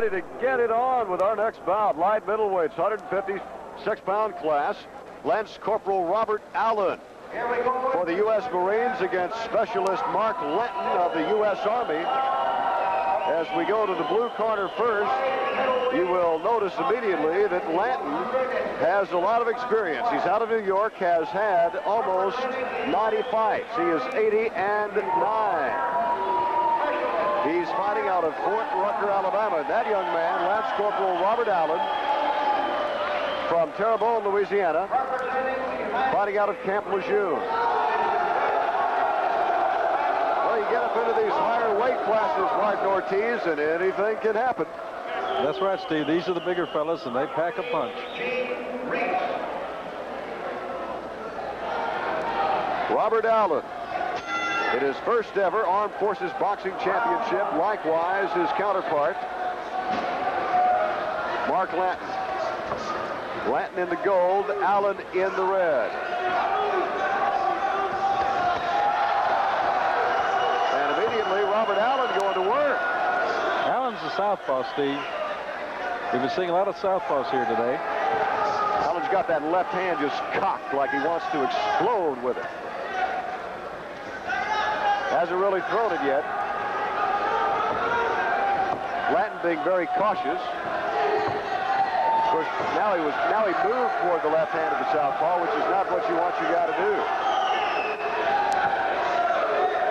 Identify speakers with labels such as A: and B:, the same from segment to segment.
A: ready to get it on with our next bout. Light middleweights, 156-pound class. Lance Corporal Robert Allen for the U.S. Marines against Specialist Mark Lanton of the U.S. Army. As we go to the blue corner first, you will notice immediately that Lanton has a lot of experience. He's out of New York, has had almost 90 fights. He is 80-9. He's fighting out of Fort Rucker, Alabama. That young man, Lance Corporal Robert Allen, from Terrebonne, Louisiana, fighting out of Camp Lejeune. Well, you get up into these higher weight classes, Martin Ortiz, and anything can happen.
B: That's right, Steve. These are the bigger fellas, and they pack a punch.
A: Robert Allen, in his first ever Armed Forces Boxing Championship, likewise his counterpart, Mark Lanton. Lanton in the gold, Allen in the red. And immediately, Robert Allen going to work.
B: Allen's a southpaw, Steve. We've been seeing a lot of southpaws here today.
A: Allen's got that left hand just cocked like he wants to explode with it. Hasn't really thrown it yet. Lanton being very cautious. Of course, now he moved toward the left hand of the southpaw, which is not what you want your guy to do.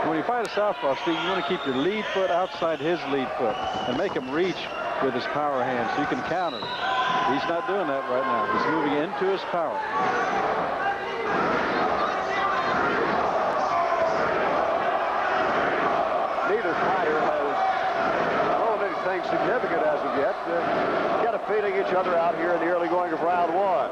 B: When you fight a southpaw, Steve, you want to keep your lead foot outside his lead foot and make him reach with his power hand so you can counter. He's not doing that right now. He's moving into his power.
A: Neither fighter has thrown anything significant as of yet. Kind of feeding each other out here in the early going of round one.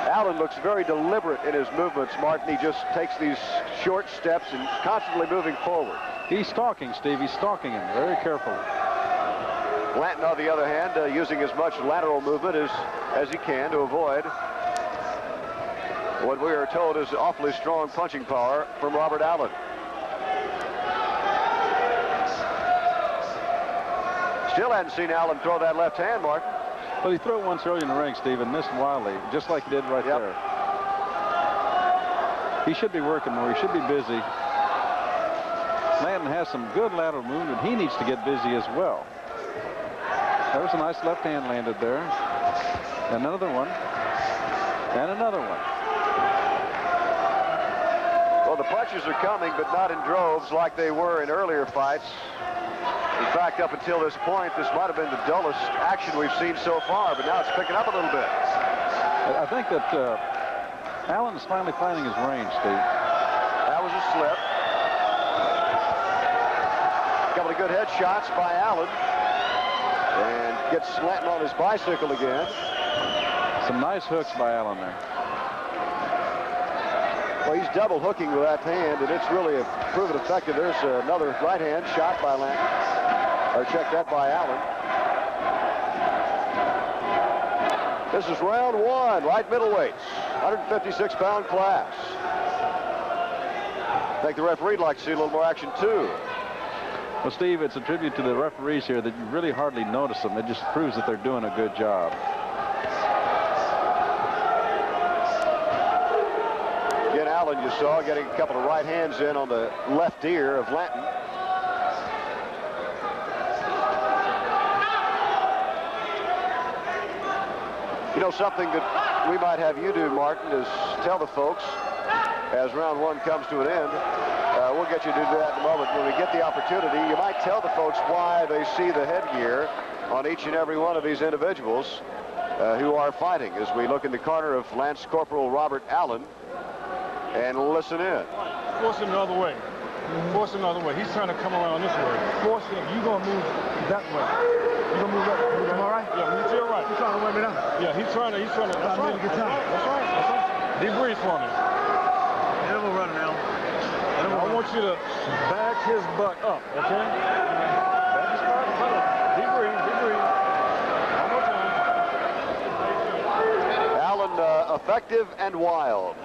A: Allen looks very deliberate in his movements, Martin. He just takes these short steps and constantly moving forward.
B: He's stalking, Steve. He's stalking him very carefully.
A: Lanton, on the other hand, using as much lateral movement as he can to avoid what we are told is awfully strong punching power from Robert Allen. Still hadn't seen Allen throw that left hand, Martin.
B: Well, he threw it once early in the ring, Steve, and missed wildly, just like he did right there. He should be working more. He should be busy. Lanton has some good lateral movement. He needs to get busy as well. There was a nice left hand landed there. And another one. And another one.
A: Well, the punches are coming, but not in droves like they were in earlier fights. In fact, up until this point, this might have been the dullest action we've seen so far, but now it's picking up a little bit.
B: I think that Allen is finally finding his range, Steve.
A: That was a slip. A couple of good head shots by Allen. And gets Lanton on his bicycle again.
B: Some nice hooks by Allen there.
A: Well, he's double hooking with that hand, and it's really proven effective. There's another right hand shot by Lanton. Or check that by Allen. This is round one, light middleweights, 156-pound class. I think the referee would like to see a little more action, too.
B: Well, Steve, it's a tribute to the referees here that you really hardly notice them. It just proves that they're doing a good job.
A: Again, Allen, you saw, getting a couple of right hands in on the left ear of Lanton. You know, something that we might have you do, Martin, is tell the folks, as round one comes to an end, we'll get you to do that in a moment. When we get the opportunity, you might tell the folks why they see the headgear on each and every one of these individuals who are fighting, as we look in the corner of Lance Corporal Robert Allen and listen in.
C: Force him the other way. Force him the other way. He's trying to come around this way. Force him. You're going to move that way. You're going to move that way. You all right? Yeah, move to your right. He's trying to wear me down. Yeah, he's trying to. That's right. That's right. That's right. Deep breathe for me.
D: Never run now.
C: I want you to back his butt up, okay? Back his butt up. Deep breathe, deep breathe. One more time.
A: Allen, effective and wild.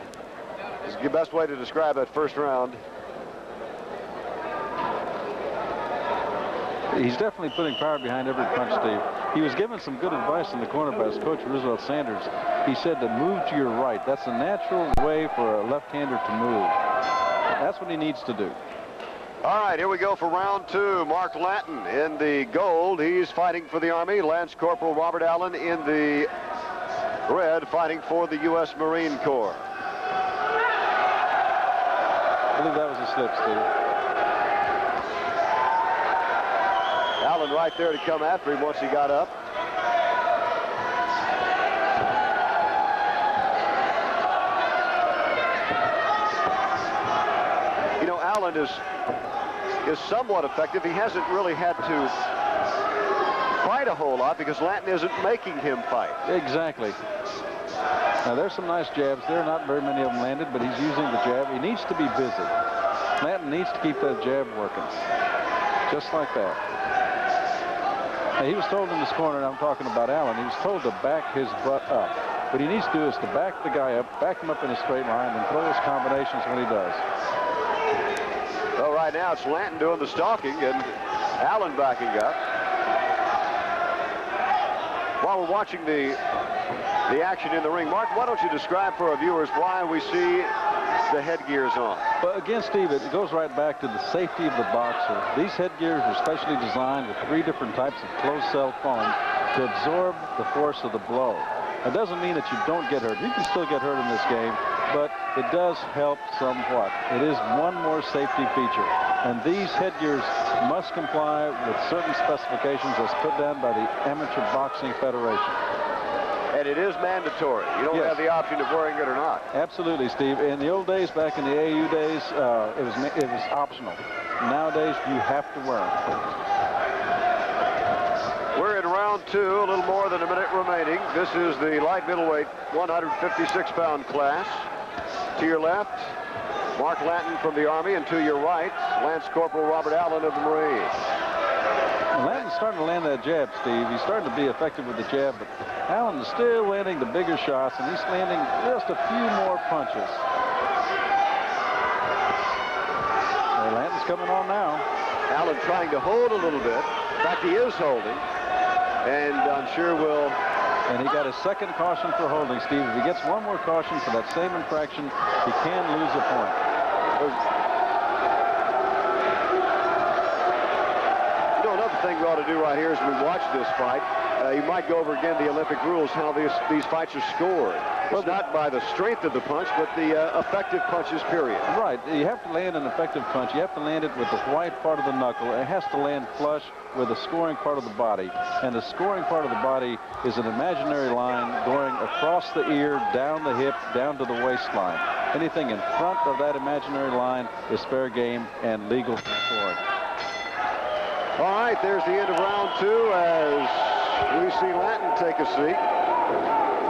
A: This is the best way to describe that first round.
B: He's definitely putting power behind every punch, Steve. He was given some good advice in the corner by his coach, Roosevelt Sanders. He said to move to your right. That's a natural way for a left-hander to move. That's what he needs to do.
A: All right, here we go for round 2. Mark Lanton in the gold. He's fighting for the Army. Lance Corporal Robert Allen in the red, fighting for the U.S. Marine Corps.
B: I believe that was a slip, Steve.
A: Allen right there to come after him once he got up. You know, Allen is somewhat effective. He hasn't really had to fight a whole lot because Lanton isn't making him fight.
B: Exactly. Now, there's some nice jabs there. Not very many of them landed, but he's using the jab. He needs to be busy. Lanton needs to keep that jab working. Just like that. Now, he was told in this corner, and I'm talking about Allen, he was told to back his butt up. What he needs to do is to back the guy up, back him up in a straight line, and throw his combinations when he does.
A: Well, right now it's Lanton doing the stalking and Allen backing up. While we're watching the action in the ring, Mark, why don't you describe for our viewers why we see the headgears on?
B: Well, again, Steve, it goes right back to the safety of the boxer. These headgears are specially designed with 3 different types of closed cell foam to absorb the force of the blow. It doesn't mean that you don't get hurt. You can still get hurt in this game, but it does help somewhat. It is one more safety feature. And these headgears must comply with certain specifications as put down by the Amateur Boxing Federation.
A: And it is mandatory. You don't have the option of wearing it or not.
B: Absolutely, Steve. In the old days, back in the AAU days, it was optional. Nowadays, you have to wear them.
A: We're in round 2, a little more than a minute remaining. This is the light middleweight 156-pound class. To your left, Mark Lanton from the Army, and to your right, Lance Corporal Robert Allen of the Marines.
B: Lanton's starting to land that jab, Steve. He's starting to be effective with the jab, but Allen is still landing the bigger shots, and he's landing just a few more punches. Well, Lanton's coming on now.
A: Allen trying to hold a little bit. In fact, he is holding, and I'm sure will...
B: And he got his second caution for holding, Steve. If he gets one more caution for that same infraction, he can lose a point.
A: You know, another thing we ought to do right here as we watch this fight, you might go over again the Olympic rules, how these fights are scored. It's not by the strength of the punch, but the effective punches, period.
B: Right. You have to land an effective punch. You have to land it with the white part of the knuckle. It has to land flush with the scoring part of the body. And the scoring part of the body is an imaginary line going across the ear, down the hip, down to the waistline. Anything in front of that imaginary line is fair game and legal scoring.
A: All right, there's the end of round 2 as we see Lanton take a seat.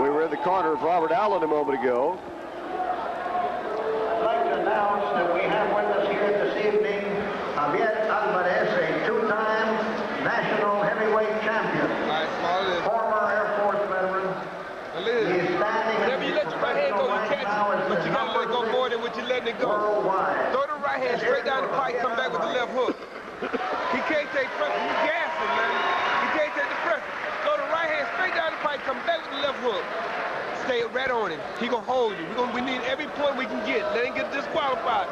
A: We were in the corner of Robert Allen a moment ago.
E: I'd like to announce that we have with us here this evening Javier Alvarez, a 2-time national heavyweight champion, former Air Force veteran. He is standing
F: whenever you let your right hand go, you catch it, but you gotta let go more than what you're letting it go.
E: Worldwide.
F: Throw the right hand straight down the pipe, come back with the left hook. He can't take pressure. You gassing, man. He can't take the pressure. Throw the right hand straight down the pipe, come back with the left hook. Stay right on him. He gonna hold you. We need every point we can get. Let him get disqualified.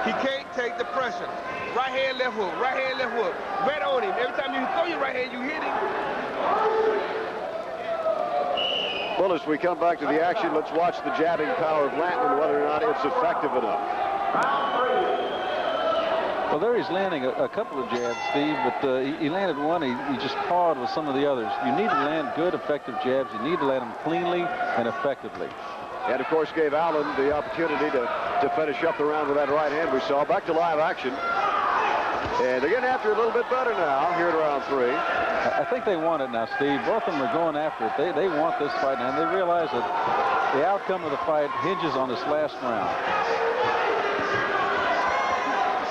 F: He can't take the pressure. Right hand, left hook. Right hand, left hook. Right on him. Every time you throw your right hand, you hit him.
A: Well, as we come back to the action, let's watch the jabbing power of Lanton and whether or not it's effective enough.
B: Well, there he's landing a couple of jabs, Steve, but he landed one. He just pawed with some of the others. You need to land good, effective jabs. You need to land them cleanly and effectively.
A: And, of course, gave Allen the opportunity to finish up the round with that right hand we saw. Back to live action. And they're getting after it a little bit better now here in round 3.
B: I think they want it now, Steve. Both of them are going after it. They want this fight, and they realize that the outcome of the fight hinges on this last round.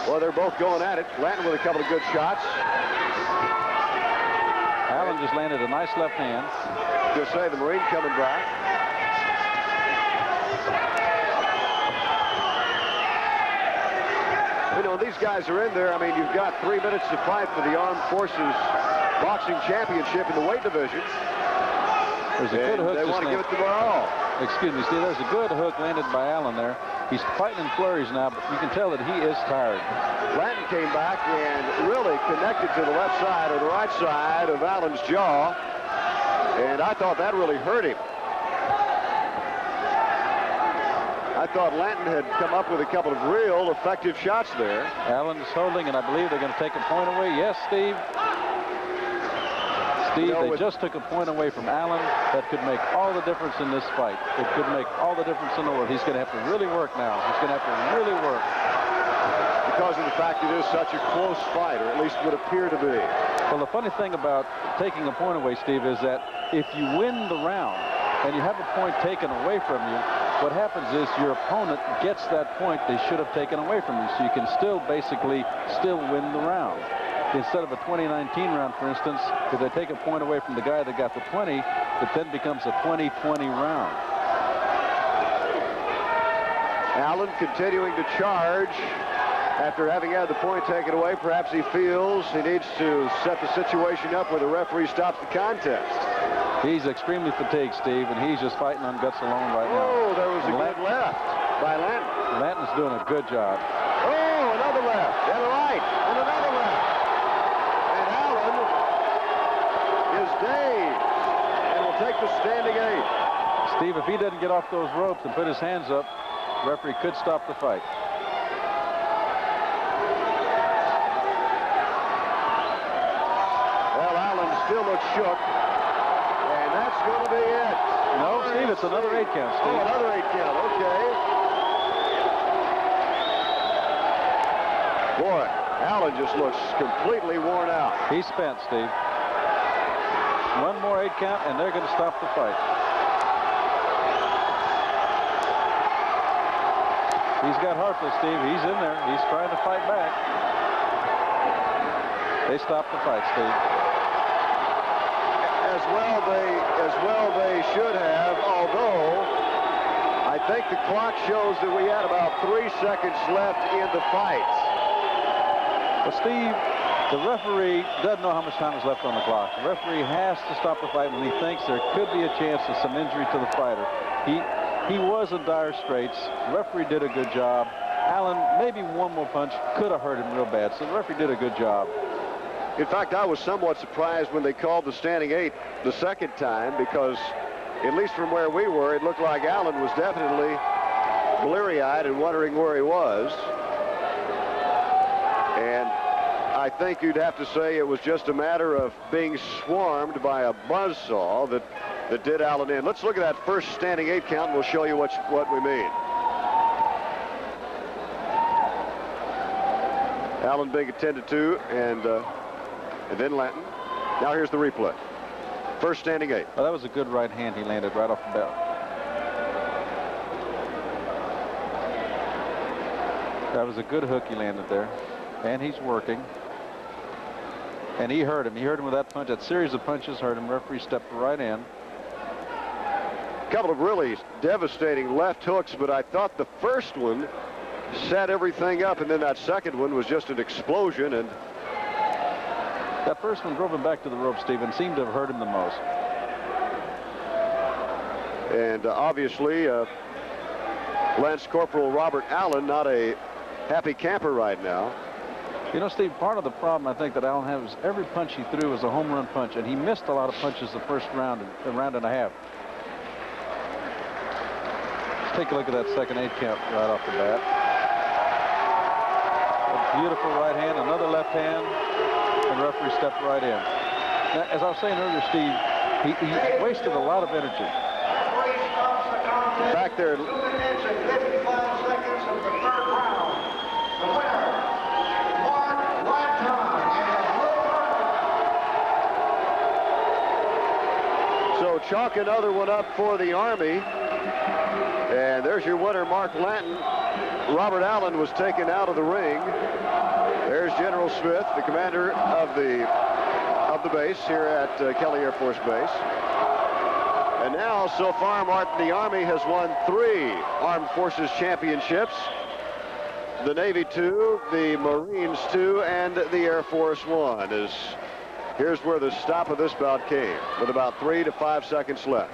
A: Well, they're both going at it. Lanton with a couple of good shots.
B: Allen just landed a nice left hand.
A: Just say the Marine coming back. You know, these guys are in there. I mean, you've got 3 minutes to fight for the Armed Forces Boxing Championship in the weight division.
B: There's a good hook.
A: They want to give it to Morrell.
B: Excuse me, Steve. There's a good hook landed by Allen there. He's fighting in flurries now, but you can tell that he is tired.
A: Lanton came back and really connected to the left side or the right side of Allen's jaw. And I thought that really hurt him. I thought Lanton had come up with a couple of real effective shots there.
B: Allen is holding, and I believe they're going to take a point away. Yes, Steve. Steve, they just took a point away from Allen. That could make all the difference in this fight. It could make all the difference in the world. He's going to have to really work now. He's going to have to really work.
A: Because of the fact it is such a close fight, or at least would appear to be.
B: Well, the funny thing about taking a point away, Steve, is that if you win the round and you have a point taken away from you, what happens is your opponent gets that point they should have taken away from you. So you can basically win the round. Instead of a 2019 round, for instance, if they take a point away from the guy that got the 20, it then becomes a 20-20 round.
A: Allen continuing to charge after having had the point taken away. Perhaps he feels he needs to set the situation up where the referee stops the contest.
B: He's extremely fatigued, Steve, and he's just fighting on guts alone right now.
A: Oh, there was a good left by Lanton.
B: Lanton's doing a good job.
A: Oh, another left, and a right, and another left. And Allen is dazed and will take the standing 8.
B: Steve, if he doesn't get off those ropes and put his hands up, the referee could stop the fight.
A: Well, Allen still looks shook. That's going to be it.
B: No, Steve, it's another 8 count, Steve.
A: Oh, another 8 count, okay. Boy, Allen just looks completely worn out.
B: He's spent, Steve. One more 8 count, and they're going to stop the fight. He's got Harpless, Steve. He's in there. He's trying to fight back. They stopped the fight, Steve.
A: As well they should have, although I think the clock shows that we had about 3 seconds left in the fight.
B: But Steve, the referee doesn't know how much time is left on the clock. The referee has to stop the fight when he thinks there could be a chance of some injury to the fighter. He was in dire straits. The referee did a good job. Allen, maybe one more punch could have hurt him real bad, so the referee did a good job.
A: In fact, I was somewhat surprised when they called the standing 8 the second time, because at least from where we were, it looked like Allen was definitely bleary-eyed and wondering where he was. And I think you'd have to say it was just a matter of being swarmed by a buzzsaw that did Allen in. Let's look at that first standing 8 count, and we'll show you what we mean. Allen being attended to, and then Lanton. Now here's the replay. First standing 8.
B: Well, that was a good right hand he landed right off the bat. That was a good hook he landed there. And he's working. And he hurt him. He hurt him with that punch. That series of punches hurt him. Referee stepped right in.
A: A couple of really devastating left hooks, but I thought the first one set everything up, and then that second one was just an explosion. And
B: that first one drove him back to the rope, Steve, and seemed to have hurt him the most.
A: And obviously, Lance Corporal Robert Allen, not a happy camper right now.
B: You know, Steve, part of the problem I think that Allen had was every punch he threw was a home run punch, and he missed a lot of punches the first round, a round and a half. Let's take a look at that second 8 count right off the bat. A beautiful right hand, another left hand, and the referee stepped right in. Now, as I was saying earlier, Steve, he wasted a lot of energy.
A: Back there.
E: 2 minutes and 55 seconds of the 3rd round. The winner, Mark Lanton.
A: So chalk another one up for the Army. And there's your winner, Mark Lanton. Robert Allen was taken out of the ring. There's General Smith, the commander of the base here at Kelly Air Force Base. And now, so far, Martin, the Army has won 3 Armed Forces championships. the Navy 2, the Marines 2, and the Air Force 1. Here's where the stop of this bout came, with about 3 to 5 seconds left.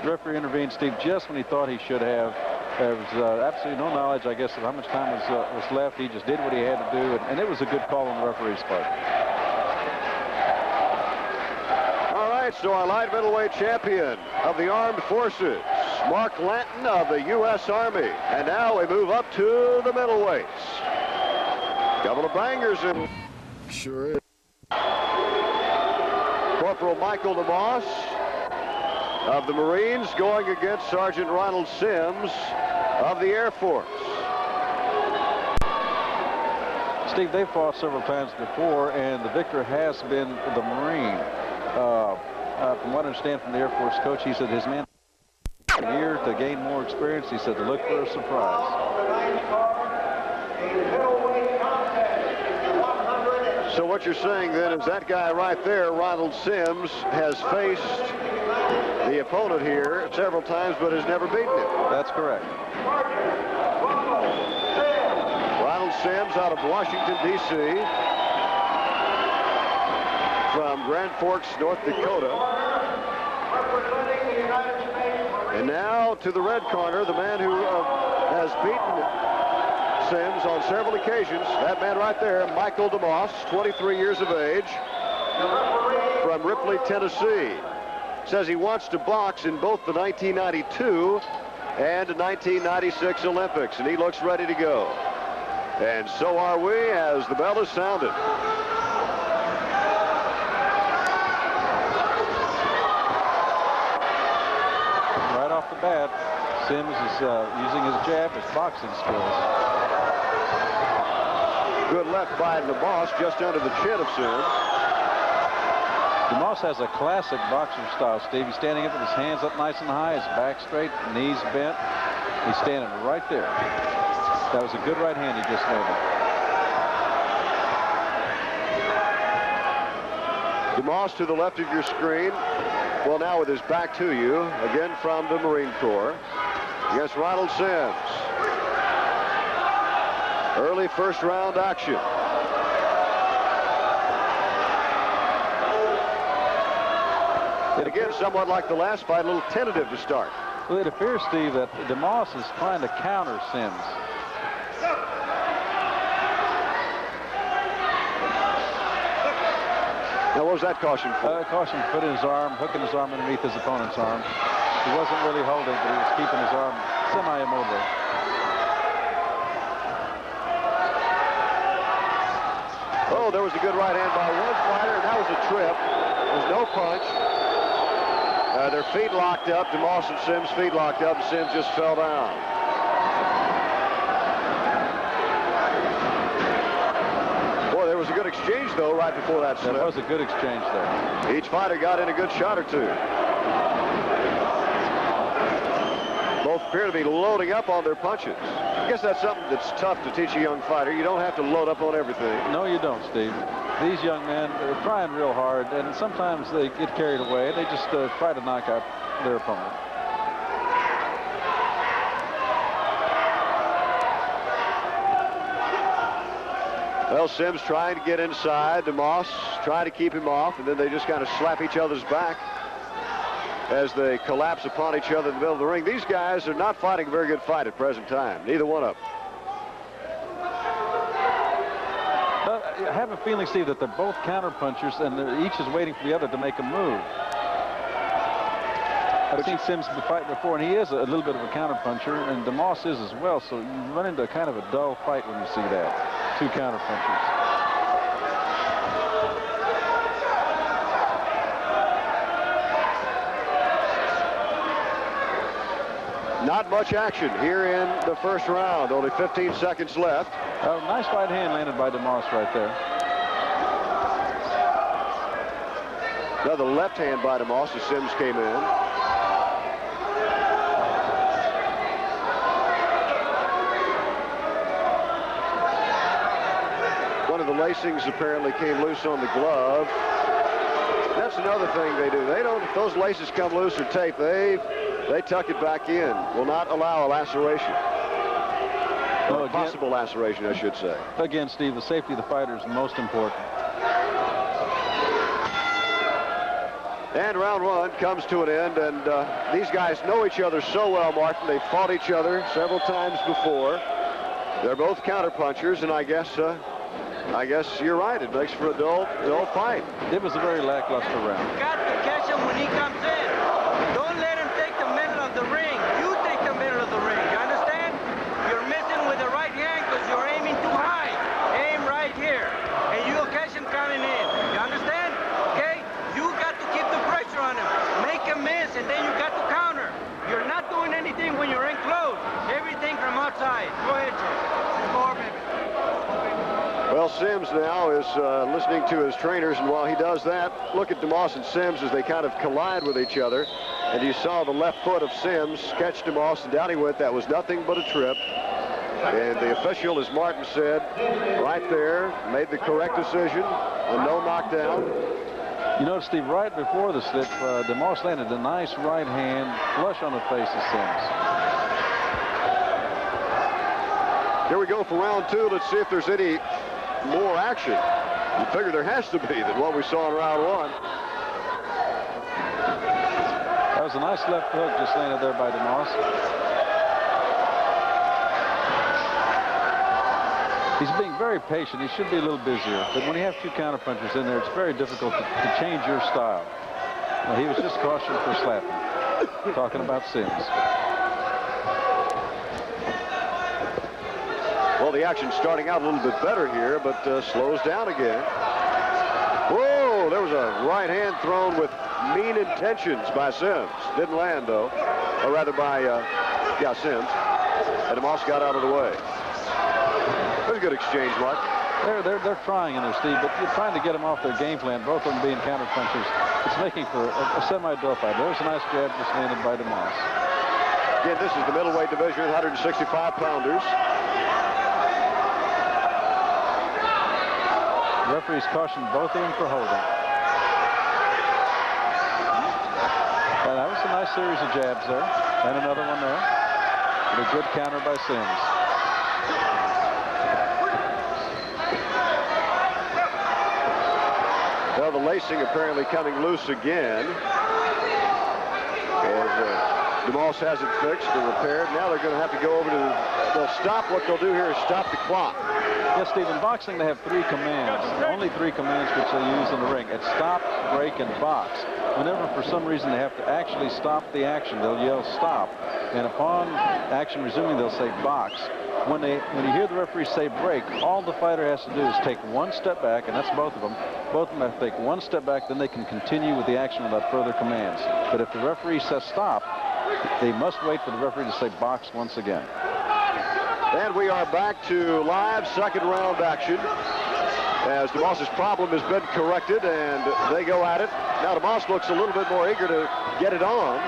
B: The referee intervened, Steve, just when he thought he should have. There was absolutely no knowledge, I guess, of how much time was left. He just did what he had to do, and it was a good call on the referee's part.
A: All right, so our light middleweight champion of the armed forces, Mark Lanton of the U.S. Army. And now we move up to the middleweights. Couple of bangers in.
G: Sure is.
A: Corporal Michael DeMoss of the Marines going against Sergeant Ronald Sims of the Air Force.
B: Steve, they've fought several times before, and the victor has been the Marine. From what I understand from the Air Force coach, he said his man a year to gain more experience. He said to look for a surprise.
A: So what you're saying then is that guy right there, Ronald Sims, has faced the opponent here several times but has never beaten him.
B: That's correct.
A: Ronald Sims out of Washington, D.C. from Grand Forks, North Dakota. And now to the red corner, the man who has beaten Sims on several occasions. That man right there, Michael DeMoss, 23 years of age, from Ripley, Tennessee. Says he wants to box in both the 1992 and 1996 Olympics, and he looks ready to go. And so are we as the bell is sounded.
B: Right off the bat, Sims is using his jab, his boxing skills.
A: Good left by DeMoss, just under the chin of Sims.
B: DeMoss has a classic boxer style, Steve. He's standing up with his hands up nice and high, his back straight, knees bent. He's standing right there. That was a good right hand he just landed.
A: DeMoss to the left of your screen. Well, now with his back to you, again from the Marine Corps. Against Ronald Sims. Early first round action. And again, somewhat like the last fight, a little tentative to start.
B: Well, it appears, Steve, that DeMoss is trying to counter Sims.
A: Now, what was that caution for?
B: Caution for putting his arm, hooking his arm underneath his opponent's arm. He wasn't really holding, but he was keeping his arm semi-immobile.
A: Oh, there was a good right hand by one fighter, and that was a trip. There was no punch. Their feet locked up. DeMoss and Sims' feet locked up, and Sims just fell down. Boy, there was a good exchange, though, right before that slip.
B: There was a good exchange there.
A: Each fighter got in a good shot or two. Both appear to be loading up on their punches. I guess that's something that's tough to teach a young fighter. You don't have to load up on everything.
B: No, you don't, Steve. These young men are trying real hard, and sometimes they get carried away, and they just try to knock out their opponent.
A: Well, Sims trying to get inside. DeMoss trying to keep him off, and then they just kind of slap each other's back as they collapse upon each other in the middle of the ring. These guys are not fighting a very good fight at present time, neither one of them.
B: I have a feeling, Steve, that they're both counterpunchers, and each is waiting for the other to make a move. I've seen Sims fight before, and he is a little bit of a counterpuncher, and DeMoss is as well, so you run into kind of a dull fight when you see that. Two counterpunchers.
A: Not much action here in the first round. Only 15 seconds left.
B: Nice right hand landed by DeMoss right there.
A: Another left hand by DeMoss as Sims came in. One of the lacings apparently came loose on the glove. That's another thing they do. They don't, if those laces come loose or tape, they tuck it back in, will not allow a laceration. Or possible laceration, I should say.
B: Again, Steve, the safety of the fighter is most important.
A: And round one comes to an end, and these guys know each other so well, Martin. They've fought each other several times before. They're both counterpunchers, and I guess you're right. It makes for a dull fight.
B: It was a very lackluster round.
G: Got to catch him when he comes in. Don't let him take the middle of the ring. You take the middle of the ring. You understand? You're missing with the right hand because you're aiming too high. Aim right here, and you'll catch him coming in. You understand? Okay? You got to keep the pressure on him. Make him miss, and then you got to counter. You're not doing anything when you're in close. Everything from outside. Go ahead, Joe. More, baby.
A: Well, Sims now is listening to his trainers, and while he does that, look at DeMoss and Sims as they kind of collide with each other. And you saw the left foot of Sims catch DeMoss, and down he went. That was nothing but a trip. And the official, as Martin said, right there, made the correct decision, a no knockdown.
B: You notice, Steve, right before the slip, DeMoss landed a nice right hand flush on the face of Sims.
A: Here we go for round two. Let's see if there's any more action. You figure there has to be than what we saw in round one.
B: That was a nice left hook just landed there by DeMoss. He's being very patient. He should be a little busier. But when you have two counterpunchers in there, it's very difficult to change your style. Well, he was just cautioned for slapping. Talking about Sims.
A: Well, the action's starting out a little bit better here, but slows down again. Whoa, there was a right hand thrown with mean intentions by Sims. Didn't land, though. Or rather by, Sims. And DeMoss got out of the way. It was a good exchange, Mark.
B: They're trying in there, Steve, but you're trying to get them off their game plan, both of them being counterpunchers. It's making for a semi-draw fight. There's a nice jab just landed by DeMoss.
A: Again, this is the middleweight division, 165-pounders.
B: The referee's cautioned both of them for holding. And that was a nice series of jabs there. And another one there. And a good counter by Sims.
A: Well, the lacing apparently coming loose again. As DeMoss has it fixed and repaired. Now they're going to have to go over to, they'll stop. What they'll do here is stop the clock.
B: Yes, Steve, in boxing they have three commands. Only three commands which they use in the ring. It's stop, break, and box. Whenever for some reason they have to actually stop the action, they'll yell stop. And upon action resuming, they'll say box. When you hear the referee say break, all the fighter has to do is take one step back, and that's both of them. Both of them have to take one step back, then they can continue with the action without further commands. But if the referee says stop, they must wait for the referee to say box once again.
A: And we are back to live second round action as DeMoss's problem has been corrected and they go at it. Now DeMoss looks a little bit more eager to get it on.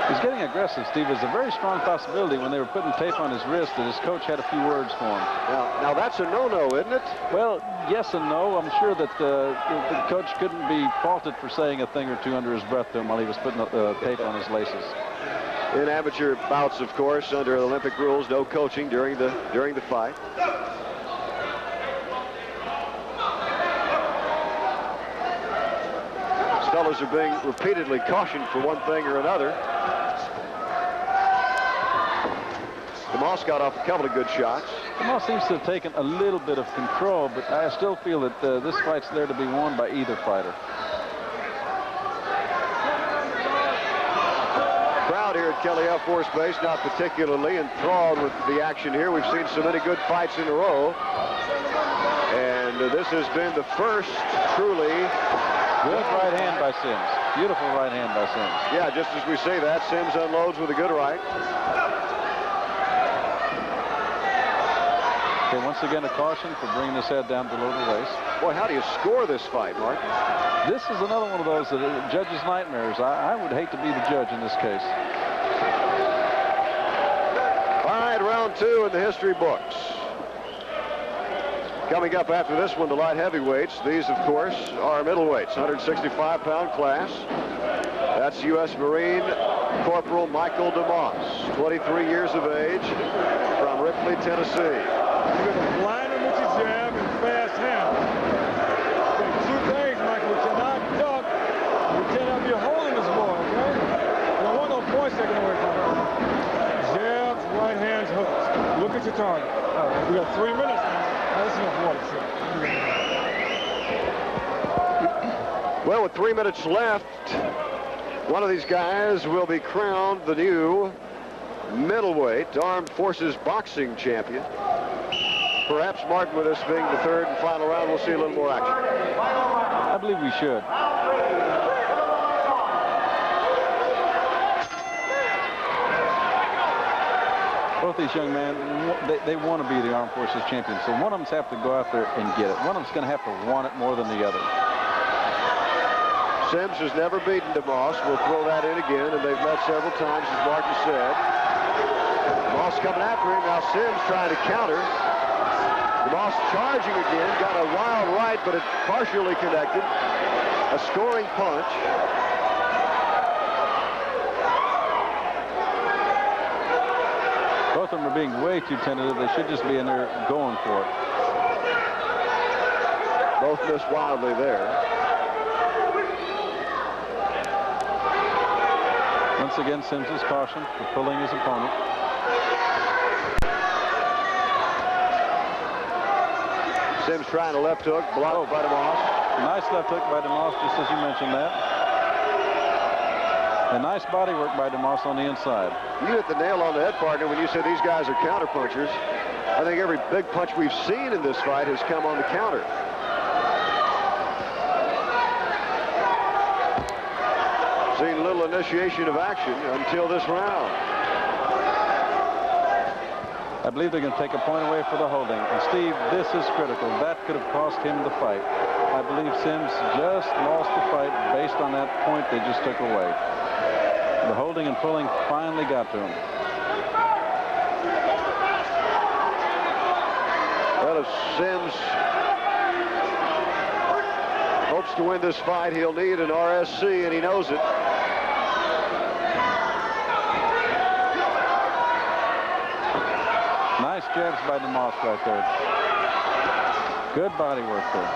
B: He's getting aggressive, Steve. There's a very strong possibility when they were putting tape on his wrist that his coach had a few words for him.
A: Now that's a no-no, isn't it?
B: Well, yes and no. I'm sure that the coach couldn't be faulted for saying a thing or two under his breath to him while he was putting tape on his laces.
A: In amateur bouts, of course, under Olympic rules, no coaching during the fight. These fellas are being repeatedly cautioned for one thing or another. DeMoss got off a couple of good shots.
B: DeMoss seems to have taken a little bit of control, but I still feel that this fight's there to be won by either fighter.
A: Crowd here at Kelly Air Force Base not particularly enthralled with the action here. We've seen so many good fights in a row. And this has been the first truly
B: good right hand by Sims. Beautiful right hand by Sims.
A: Yeah, just as we say that, Sims unloads with a good right.
B: Okay, once again, a caution for bringing his head down below the waist.
A: Boy, how do you score this fight, Mark?
B: This is another one of those that judges' nightmares. I would hate to be the judge in this case.
A: All right, round two in the history books. Coming up after this one, the light heavyweights. These, of course, are middleweights, 165-pound class. That's U.S. Marine Corporal Michael DeMoss, 23 years of age, from Ripley, Tennessee.
C: You're going to blind him with your jab and fast hand. Okay, two things, Michael. You cannot duck. You cannot be holding this ball, okay? You don't want no points taken away from him. Jabs, right hands, hooks. Look at your target. All right, we got 3 minutes now. That's enough water, sir.
A: Well, with 3 minutes left, one of these guys will be crowned the new middleweight Armed Forces boxing champion. Perhaps, Martin, with this being the third and final round, we'll see a little more action.
B: I believe we should. Both these young men, they want to be the Armed Forces champions. So one of them's have to go out there and get it. One of them's going to have to want it more than the other.
A: Sims has never beaten DeMoss. We'll throw that in again, and they've met several times, as Martin said. DeMoss coming after him. Now Sims trying to counter. DeMoss charging again. Got a wild right, but it partially connected. A scoring punch.
B: Both of them are being way too tentative. They should just be in there going for it.
A: Both missed wildly there.
B: Once again, Sims is cautioned for pulling his opponent.
A: Sims trying a left hook, blocked by DeMoss.
B: Nice left hook by DeMoss, just as you mentioned that. A nice body work by DeMoss on the inside.
A: You hit the nail on the head, partner, when you said these guys are counter punchers. I think every big punch we've seen in this fight has come on the counter. Seen little initiation of action until this round.
B: I believe they're going to take a point away for the holding. And Steve, this is critical. That could have cost him the fight. I believe Sims just lost the fight based on that point they just took away. The holding and pulling finally got to him.
A: Well, if Sims hopes to win this fight, he'll need an RSC, and he knows it.
B: Nice jabs by DeMoss right there. Good body work there.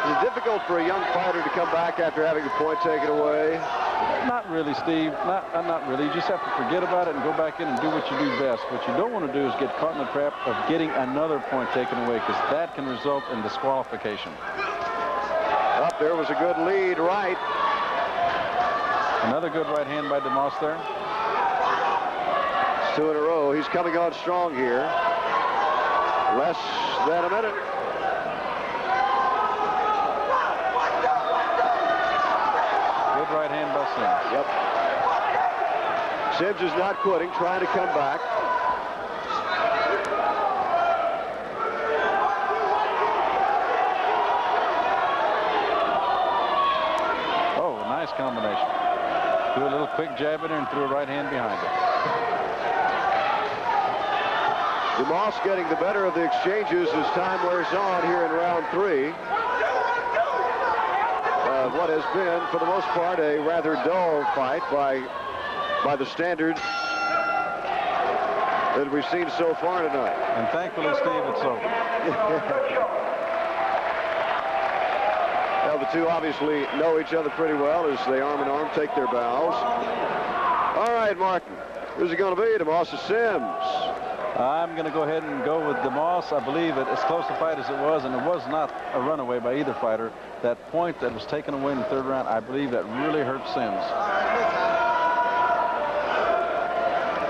A: Is it difficult for a young fighter to come back after having a point taken away?
B: Not really, Steve. Not really. You just have to forget about it and go back in and do what you do best. What you don't want to do is get caught in the trap of getting another point taken away, because that can result in disqualification.
A: Up there was a good lead right.
B: Another good right hand by DeMoss there.
A: It's 2 in a row. He's coming on strong here. Less than a minute.
B: Good right hand by Sims.
A: Yep. Sims is not quitting, trying to come back.
B: Oh, nice combination. Do a little quick jab in there and threw a right hand behind it.
A: DeMoss getting the better of the exchanges as time wears on here in round 3. What has been, for the most part, a rather dull fight by the standards that we've seen so far tonight.
B: And thankfully, Steve, it's over.
A: Well, the two obviously know each other pretty well as they arm in arm take their bows. All right, Martin. Who's it going to be, DeMoss or Sims?
B: I'm going to go ahead and go with DeMoss. I believe it, as close a fight as it was, and it was not a runaway by either fighter. That point that was taken away in the 3rd round, I believe that really hurt Sims.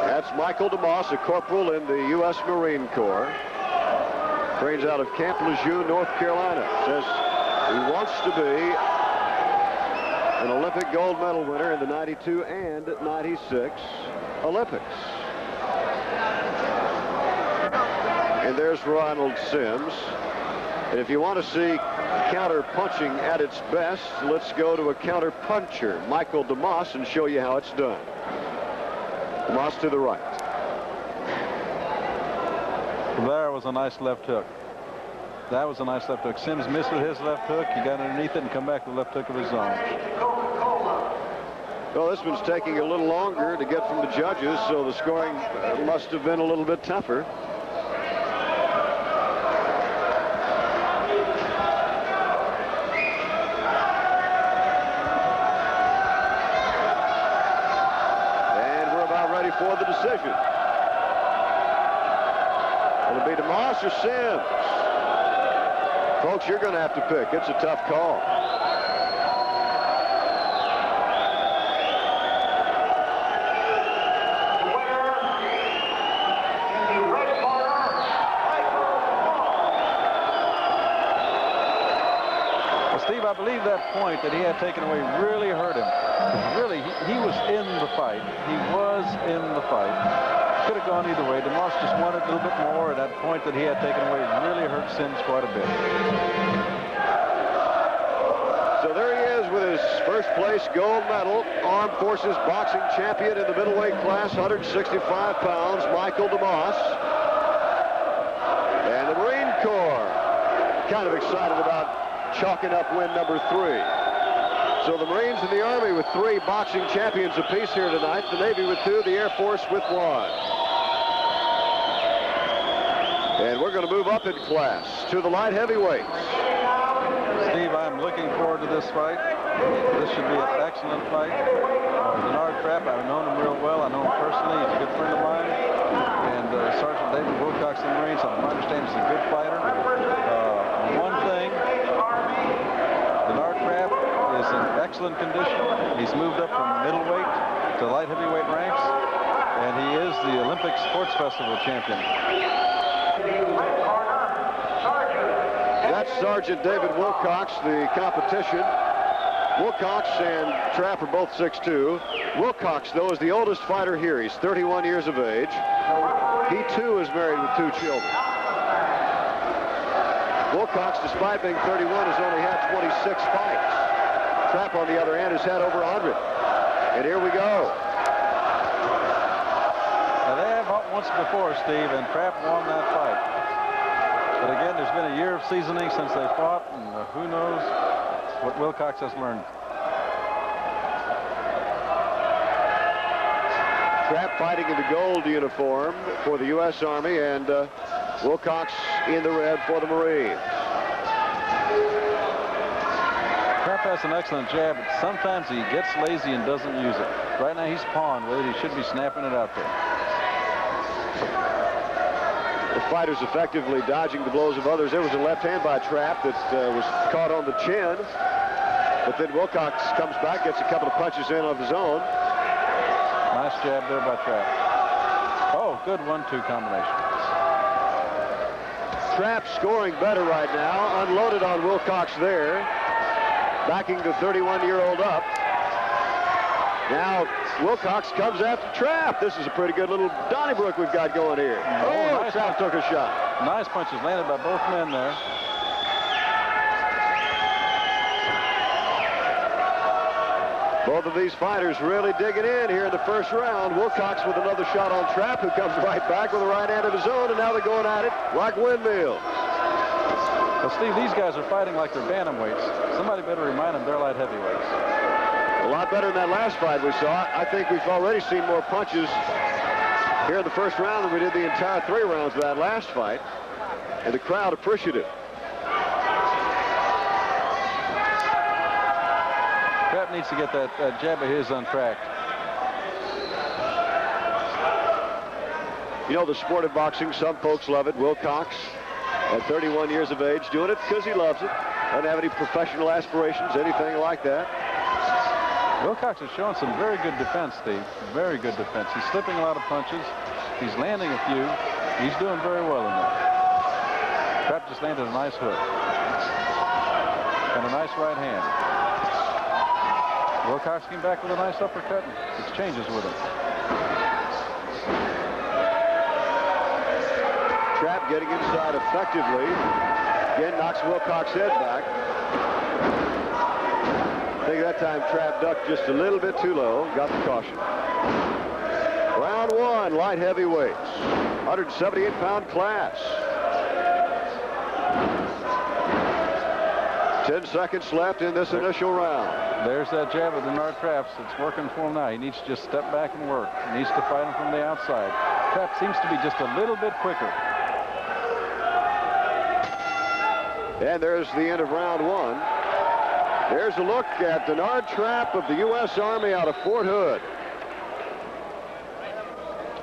A: That's Michael DeMoss, a corporal in the U.S. Marine Corps. Trains out of Camp Lejeune, North Carolina. Says he wants to be an Olympic gold medal winner in the 92 and 96 Olympics. And there's Ronald Sims. And if you want to see counter punching at its best, let's go to a counter puncher, Michael DeMoss, and show you how it's done. DeMoss to the right.
B: There was a nice left hook. That was a nice left hook. Sims missed with his left hook. He got underneath it and come back with a left hook of his own.
A: Well, this one's taking a little longer to get from the judges, so the scoring must have been a little bit tougher. And we're about ready for the decision. Will it be DeMoss or Sims? Folks, you're going to have to pick. It's a tough call.
B: I believe that point that he had taken away really hurt him. Really, he was in the fight. He was in the fight. Could have gone either way. DeMoss just wanted a little bit more, and that point that he had taken away really hurt Sims quite a bit.
A: So there he is with his first place gold medal, Armed Forces boxing champion in the middleweight class, 165 pounds, Michael DeMoss. And the Marine Corps kind of excited about chalking up win number 3. So the Marines and the Army with 3 boxing champions apiece here tonight. The Navy with 2, the Air Force with 1. And we're going to move up in class to the light heavyweights.
B: Steve, I'm looking forward to this fight. This should be an excellent fight. Denard Trapp, I've known him real well. I know him personally. He's a good friend of mine. And Sergeant David Wilcox in the Marines, I understand he's a good fighter. One thing, Denard Trapp is in excellent condition. He's moved up from middleweight to light heavyweight ranks, and he is the Olympic Sports Festival champion.
A: That's Sergeant David Wilcox, the competition. Wilcox and Trapp are both 6'2". Wilcox, though, is the oldest fighter here. He's 31 years of age. He, too, is married with 2 children. Wilcox, despite being 31, has only had 26 fights. Trapp, on the other hand, has had over 100. And here we go.
B: Now, they have fought once before, Steve, and Trapp won that fight. But again, there's been a year of seasoning since they fought, and who knows what Wilcox has learned.
A: Trapp fighting in the gold uniform for the U.S. Army, and Wilcox in the red for the Marines.
B: Trapp has an excellent jab, but sometimes he gets lazy and doesn't use it. Right now he's pawing with it. He should be snapping it out there.
A: The fighter's effectively dodging the blows of others. There was a left hand by Trapp that was caught on the chin. But then Wilcox comes back, gets a couple of punches in of his own.
B: Nice jab there by Trapp. Oh, good 1-2 combination.
A: Trapp scoring better right now. Unloaded on Wilcox there. Backing the 31-year-old up. Now Wilcox comes after Trapp. This is a pretty good little Donnybrook we've got going here. Oh, nice. Trapp took a shot.
B: Nice punches landed by both men there.
A: Both of these fighters really digging in here in the first round. Wilcox with another shot on Trapp, who comes right back with a right hand of his own, and now they're going at it like windmills.
B: Well, Steve, these guys are fighting like they're bantamweights. Somebody better remind them they're light heavyweights.
A: A lot better than that last fight we saw. I think we've already seen more punches here in the first round than we did the entire 3 rounds of that last fight. And the crowd appreciative.
B: Trapp needs to get that jab of his untracked.
A: You know, the sport of boxing, some folks love it. Wilcox, at 31 years of age, doing it because he loves it. Doesn't have any professional aspirations, anything like that.
B: Wilcox is showing some very good defense, Steve. Very good defense. He's slipping a lot of punches. He's landing a few. He's doing very well in there. Trapp just landed a nice hook. And a nice right hand. Wilcox came back with a nice uppercut and exchanges with him.
A: Trapp getting inside effectively. Again, knocks Wilcox's head back. I think that time Trapp ducked just a little bit too low. Got the caution. Round 1, light heavyweights. 178-pound class. 10 seconds left in this initial round.
B: There's that jab of Denard Trapp's. It's working for him now. He needs to just step back and work. He needs to fight him from the outside. Trapp seems to be just a little bit quicker.
A: And there's the end of round 1. There's a look at Denard Trapp of the U.S. Army out of Fort Hood.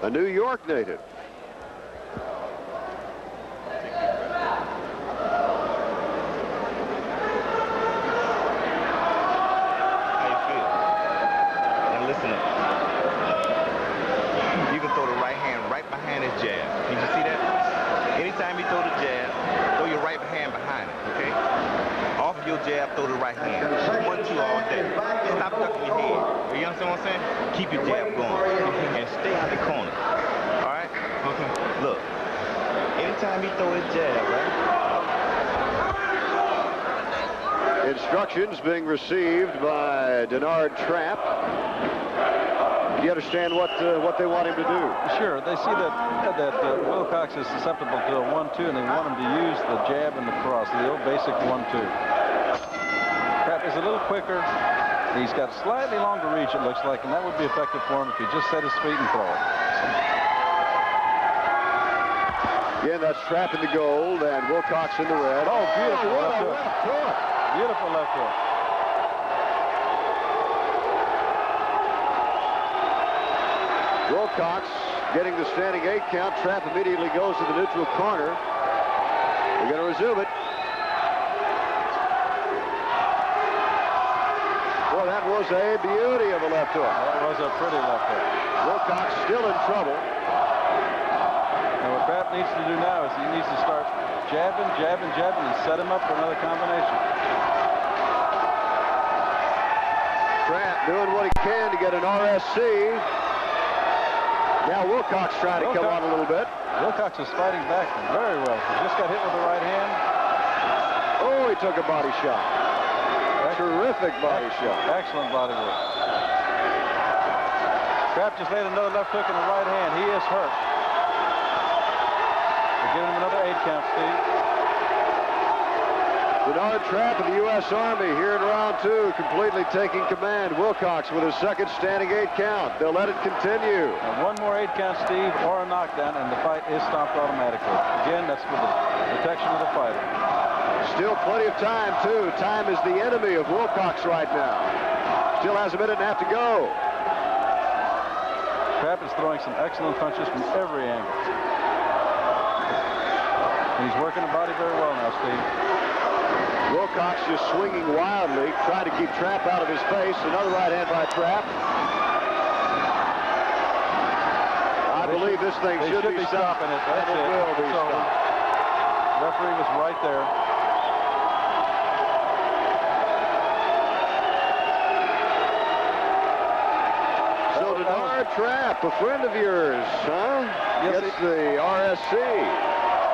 A: A New York native.
H: Jab, throw the right hand. 1-2 all day. Stop ducking your head. You understand what I'm saying? Keep your jab going and stay out the corner. All right? Look, anytime he throw his jab, right?
A: Instructions being received by Denard Trapp. Do you understand what they want him to do?
B: Sure. They see that Wilcox is susceptible to a 1-2, and they want him to use the jab and the cross, the old basic 1-2. Trapp is a little quicker. He's got slightly longer reach, it looks like, and that would be effective for him if he just set his feet and throw it.
A: Again, that's Trapp in the gold and Wilcox in the red. Oh, beautiful left hook.
B: Beautiful left hook.
A: Wilcox getting the standing 8 count. Trapp immediately goes to the neutral corner. We're going to resume it. Well, that was a beauty of a left hook.
B: That was a pretty left hook.
A: Wilcox still in trouble.
B: And what Trapp needs to do now is he needs to start jabbing, and set him up for another combination.
A: Trapp doing what he can to get an RSC. Now Wilcox trying to come on a little bit.
B: Wilcox is fighting back very well. He just got hit with the right hand.
A: Oh, he took a body shot. Terrific body shot.
B: Excellent body work. Trapp just laid another left hook in the right hand. He is hurt. We're giving him another 8 count, Steve.
A: Denard Trapp of the U.S. Army here in round 2, completely taking command. Wilcox with his second standing 8 count. They'll let it continue.
B: And one more 8 count, Steve, or a knockdown, and the fight is stopped automatically. Again, that's for the protection of the fighter.
A: Still plenty of time, too. Time is the enemy of Wilcox right now. Still has a minute and a half to go.
B: Trapp is throwing some excellent punches from every angle. And he's working the body very well now, Steve.
A: Wilcox just swinging wildly, trying to keep Trapp out of his face. Another right hand by Trapp. I believe this thing should be
B: stopping it. That's it.
A: It will be stopped.
B: Referee was right there.
A: Trapp, a friend of yours, huh?
B: Yes,
A: gets the RSC.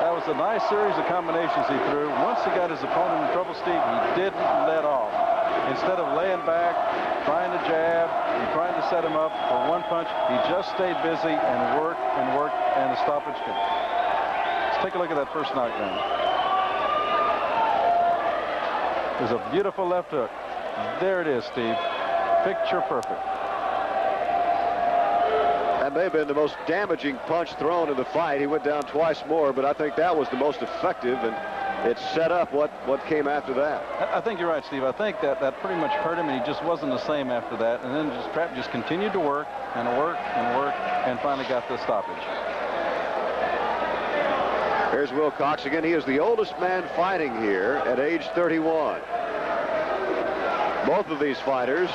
B: That was a nice series of combinations he threw. Once he got his opponent in trouble, Steve, he didn't let off. Instead of laying back, trying to jab, and trying to set him up for one punch, he just stayed busy and worked, and the stoppage came. Let's take a look at that first knockdown. There's a beautiful left hook. There it is, Steve. Picture perfect.
A: That may have been the most damaging punch thrown in the fight. He went down twice more, but I think that was the most effective, and it set up what came after that.
B: I think you're right, Steve. I think that pretty much hurt him, and he just wasn't the same after that. And then Trapp just continued to work, and finally got the stoppage.
A: Here's Wilcox again. He is the oldest man fighting here at age 31. Both of these fighters,